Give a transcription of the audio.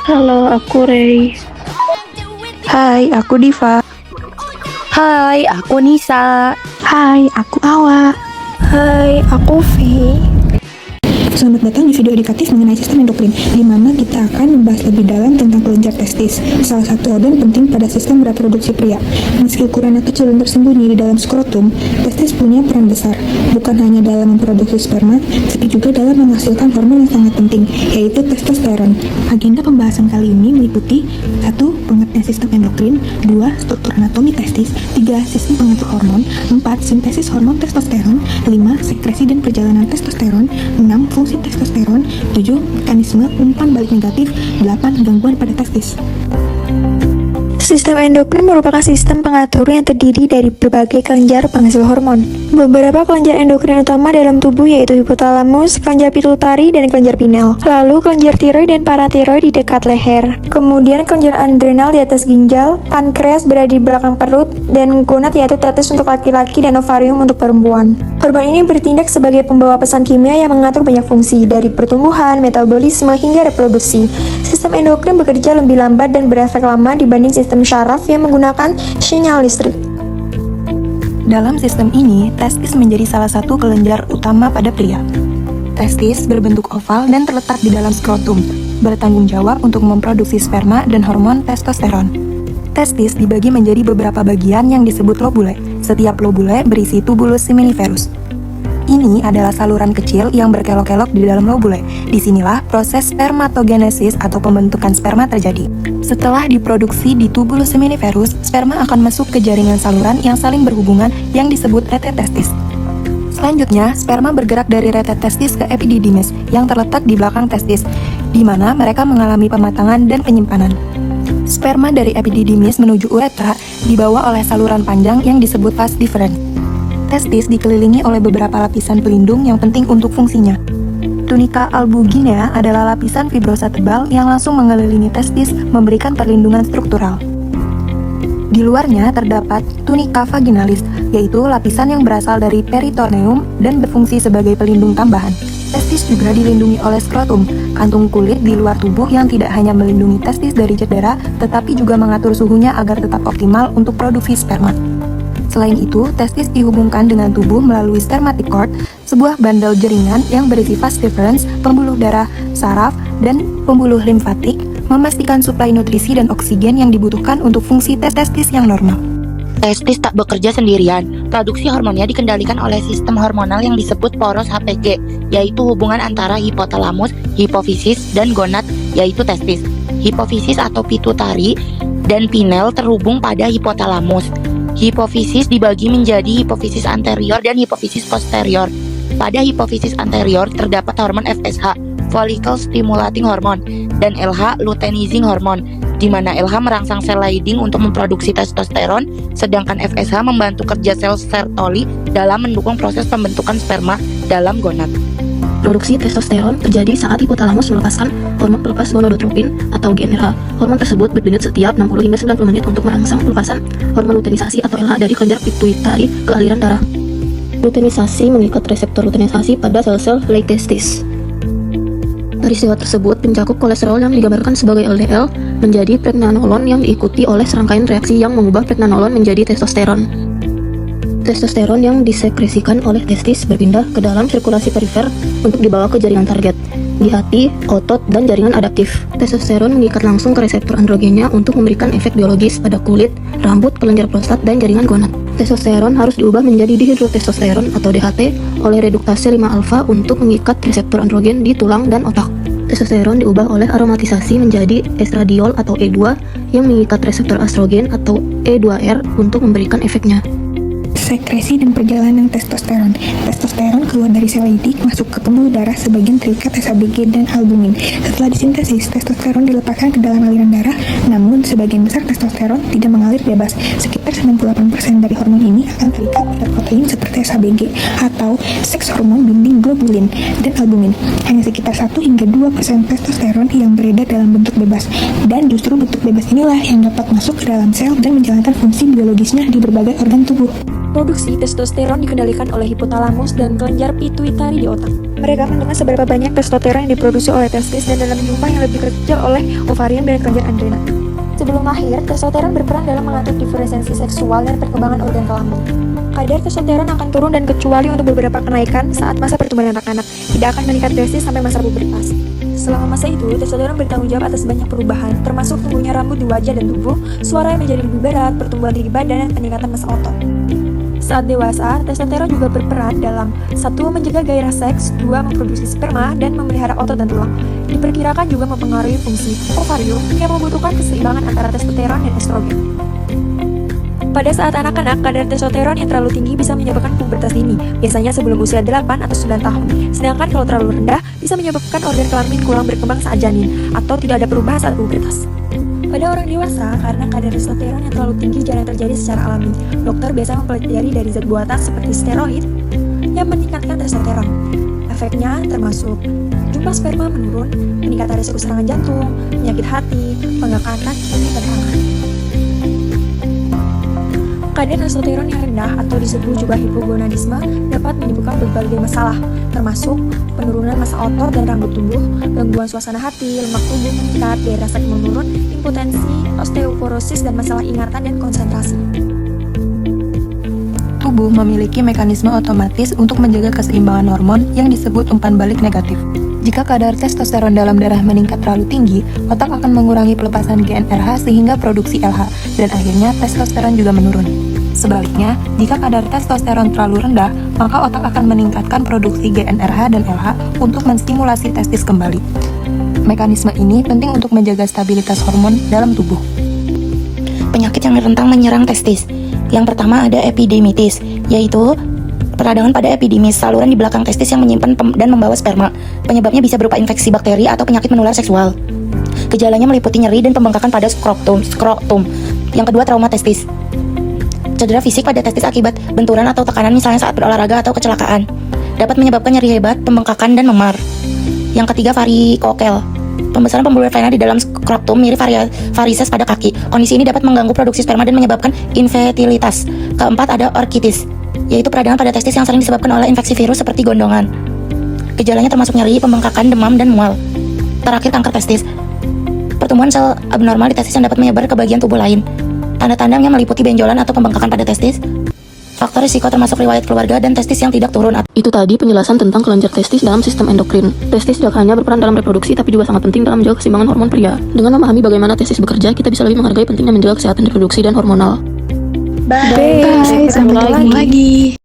Halo, aku Ray. Hai, aku Diva. Hai, aku Nisa. Hai, aku Awa. Hai, aku V. Selamat datang di video edukatif mengenai sistem endokrin, di mana kita akan membahas lebih dalam tentang kelenjar testis, salah satu organ penting pada sistem reproduksi pria. Meski ukurannya kecil dan tersembunyi di dalam skrotum, testis punya peran besar, bukan hanya dalam memproduksi sperma, tapi juga dalam menghasilkan hormon yang sangat penting, yaitu testosteron. Agenda pembahasan kali ini meliputi 1. Pengertian sistem endokrin, 2. Struktur anatomi testis, 3. Sistem pengatur hormon, 4. Sintesis hormon testosteron, 5. Sekresi dan perjalanan testosteron, 6. Fungsi testosteron, 7. Mekanisme umpan balik negatif, 8. Gangguan pada testis. Sistem endokrin merupakan sistem pengatur yang terdiri dari berbagai kelenjar penghasil hormon. Beberapa kelenjar endokrin utama dalam tubuh yaitu hipotalamus, kelenjar pituitari, dan kelenjar pineal. Lalu kelenjar tiroid dan paratiroid di dekat leher. Kemudian kelenjar adrenal di atas ginjal, pankreas berada di belakang perut, dan gonad yaitu testis untuk laki-laki dan ovarium untuk perempuan. Hormon ini bertindak sebagai pembawa pesan kimia yang mengatur banyak fungsi, dari pertumbuhan, metabolisme, hingga reproduksi. Sistem endokrin bekerja lebih lambat dan berefek lama dibanding sistem syaraf yang menggunakan sinyal listrik. Dalam sistem ini, testis menjadi salah satu kelenjar utama pada pria. Testis berbentuk oval dan terletak di dalam skrotum, bertanggung jawab untuk memproduksi sperma dan hormon testosteron. Testis dibagi menjadi beberapa bagian yang disebut lobule. Setiap lobule berisi tubulus seminiferus. Ini adalah saluran kecil yang berkelok-kelok di dalam lobule. Disinilah proses spermatogenesis atau pembentukan sperma terjadi. Setelah diproduksi di tubulus seminiferus, sperma akan masuk ke jaringan saluran yang saling berhubungan yang disebut rete testis. Selanjutnya, sperma bergerak dari rete testis ke epididymis yang terletak di belakang testis, di mana mereka mengalami pematangan dan penyimpanan. Sperma dari epididymis menuju uretra dibawa oleh saluran panjang yang disebut vas deferens. Testis dikelilingi oleh beberapa lapisan pelindung yang penting untuk fungsinya. Tunika albuginea adalah lapisan fibrosa tebal yang langsung mengelilingi testis, memberikan perlindungan struktural. Di luarnya terdapat tunika vaginalis, yaitu lapisan yang berasal dari peritoneum dan berfungsi sebagai pelindung tambahan. Testis juga dilindungi oleh skrotum, kantung kulit di luar tubuh yang tidak hanya melindungi testis dari cedera, tetapi juga mengatur suhunya agar tetap optimal untuk produksi sperma. Selain itu, testis dihubungkan dengan tubuh melalui spermatic cord, sebuah bandel jaringan yang berisi vas deferens, pembuluh darah, saraf, dan pembuluh limfatik, memastikan suplai nutrisi dan oksigen yang dibutuhkan untuk fungsi testis yang normal. Testis tak bekerja sendirian. Produksi hormonnya dikendalikan oleh sistem hormonal yang disebut poros HPG, yaitu hubungan antara hipotalamus, hipofisis, dan gonad, yaitu testis. Hipofisis atau pituitari dan pineal terhubung pada hipotalamus. Hipofisis dibagi menjadi hipofisis anterior dan hipofisis posterior. Pada hipofisis anterior terdapat hormon FSH, follicle stimulating hormone, dan LH, luteinizing hormone, di mana LH merangsang sel Leydig untuk memproduksi testosteron, sedangkan FSH membantu kerja sel Sertoli dalam mendukung proses pembentukan sperma dalam gonad. Produksi testosteron terjadi saat hipotalamus melepaskan hormon pelepas gonadotropin atau GnRH. Hormon tersebut berdenyut setiap 60 hingga 90 menit untuk merangsang pelepasan hormon luteinisasi atau LH dari kelenjar pituitari ke aliran darah. Luteinisasi mengikat reseptor luteinisasi pada sel-sel Leydig testis. Peristiwa tersebut mencakup kolesterol yang digambarkan sebagai LDL menjadi pregnanolon yang diikuti oleh serangkaian reaksi yang mengubah pregnanolon menjadi testosteron. Testosteron yang disekresikan oleh testis berpindah ke dalam sirkulasi perifer untuk dibawa ke jaringan target, di hati, otot, dan jaringan adaptif. Testosteron mengikat langsung ke reseptor androgennya untuk memberikan efek biologis pada kulit, rambut, kelenjar prostat, dan jaringan gonad. Testosteron harus diubah menjadi dihidrotestosteron atau DHT oleh reduktase 5-alfa untuk mengikat reseptor androgen di tulang dan otak. Testosteron diubah oleh aromatisasi menjadi estradiol atau E2 yang mengikat reseptor estrogen atau E2R untuk memberikan efeknya. Sekresi dan perjalanan testosteron. Testosteron keluar dari sel Leydig masuk ke pembuluh darah, sebagian terikat SHBG dan albumin. Setelah disintesis, testosteron dilepaskan ke dalam aliran darah, namun sebagian besar testosteron tidak mengalir bebas. Sekitar 98% dari hormon ini akan terikat pada protein seperti SHBG atau seks hormon binding globulin dan albumin. Hanya sekitar 1 hingga 2% testosteron yang beredar dalam bentuk bebas, dan justru bentuk bebas inilah yang dapat masuk ke dalam sel dan menjalankan fungsi biologisnya di berbagai organ tubuh. Produksi testosteron dikendalikan oleh hipotalamus dan kelenjar pituitari di otak. Mereka menentukan seberapa banyak testosteron yang diproduksi oleh testis dan dalam jumlah yang lebih kecil oleh ovarium dan kelenjar adrenal. Sebelum lahir, testosteron berperan dalam mengatur diferensiasi seksual dan perkembangan organ kelamin. Kadar testosteron akan turun dan kecuali untuk beberapa kenaikan saat masa pertumbuhan anak-anak, tidak akan meningkat drastis sampai masa pubertas. Selama masa itu, testosteron bertanggung jawab atas banyak perubahan, termasuk tumbuhnya rambut di wajah dan tubuh, suara yang menjadi lebih berat, pertumbuhan tinggi badan, dan peningkatan massa otot. Saat dewasa, testosteron juga berperan dalam 1. Menjaga gairah seks, 2. Memproduksi sperma, dan memelihara otot dan tulang. Diperkirakan juga mempengaruhi fungsi ovarium yang membutuhkan keseimbangan antara testosteron dan estrogen. Pada saat anak-anak, kadar testosteron yang terlalu tinggi bisa menyebabkan pubertas dini, biasanya sebelum usia 8 atau 9 tahun. Sedangkan kalau terlalu rendah, bisa menyebabkan organ kelamin kurang berkembang saat janin, atau tidak ada perubahan saat pubertas. Pada orang dewasa, karena kadar testosteron yang terlalu tinggi jarang terjadi secara alami, dokter biasa mempelajari dari zat buatan seperti steroid yang meningkatkan testosteron. Efeknya termasuk jumlah sperma menurun, peningkatan risiko serangan jantung, penyakit hati, bengkakan kaki, dan tangan. Kadar testosteron yang rendah atau disebut juga hipogonadisme dapat menimbulkan berbagai masalah, termasuk penurunan massa otot dan rambut tubuh, gangguan suasana hati, lemak tubuh meningkat, gairah seks menurun, impotensi, osteoporosis, dan masalah ingatan dan konsentrasi. Tubuh memiliki mekanisme otomatis untuk menjaga keseimbangan hormon yang disebut umpan balik negatif. Jika kadar testosteron dalam darah meningkat terlalu tinggi, otak akan mengurangi pelepasan GnRH sehingga produksi LH, dan akhirnya testosteron juga menurun. Sebaliknya, jika kadar testosteron terlalu rendah, maka otak akan meningkatkan produksi GnRH dan LH untuk menstimulasi testis kembali. Mekanisme ini penting untuk menjaga stabilitas hormon dalam tubuh. Penyakit yang rentan menyerang testis. Yang pertama ada epididymitis, yaitu peradangan pada epidimis, saluran di belakang testis yang menyimpan dan membawa sperma. Penyebabnya bisa berupa infeksi bakteri atau penyakit menular seksual. Gejalanya meliputi nyeri dan pembengkakan pada skrotum. Yang kedua, trauma testis. Cedera fisik pada testis akibat benturan atau tekanan misalnya saat berolahraga atau kecelakaan. Dapat menyebabkan nyeri hebat, pembengkakan, dan memar. Yang ketiga, varikokel. Pembesaran pembuluh vena di dalam skrotum mirip varises pada kaki. Kondisi ini dapat mengganggu produksi sperma dan menyebabkan infertilitas. Keempat, ada orkitis, yaitu peradangan pada testis yang sering disebabkan oleh infeksi virus seperti gondongan. Gejalanya termasuk nyeri, pembengkakan, demam, dan mual. Terakhir, kanker testis. Pertumbuhan sel abnormal di testis yang dapat menyebar ke bagian tubuh lain. Tanda-tandanya meliputi benjolan atau pembengkakan pada testis. Faktor risiko termasuk riwayat keluarga dan testis yang tidak turun. Itu tadi penjelasan tentang kelenjar testis dalam sistem endokrin. Testis tidak hanya berperan dalam reproduksi, tapi juga sangat penting dalam menjaga keseimbangan hormon pria. Dengan memahami bagaimana testis bekerja, kita bisa lebih menghargai pentingnya menjaga kesehatan reproduksi dan hormonal. Bye. Sampai ketemu lagi.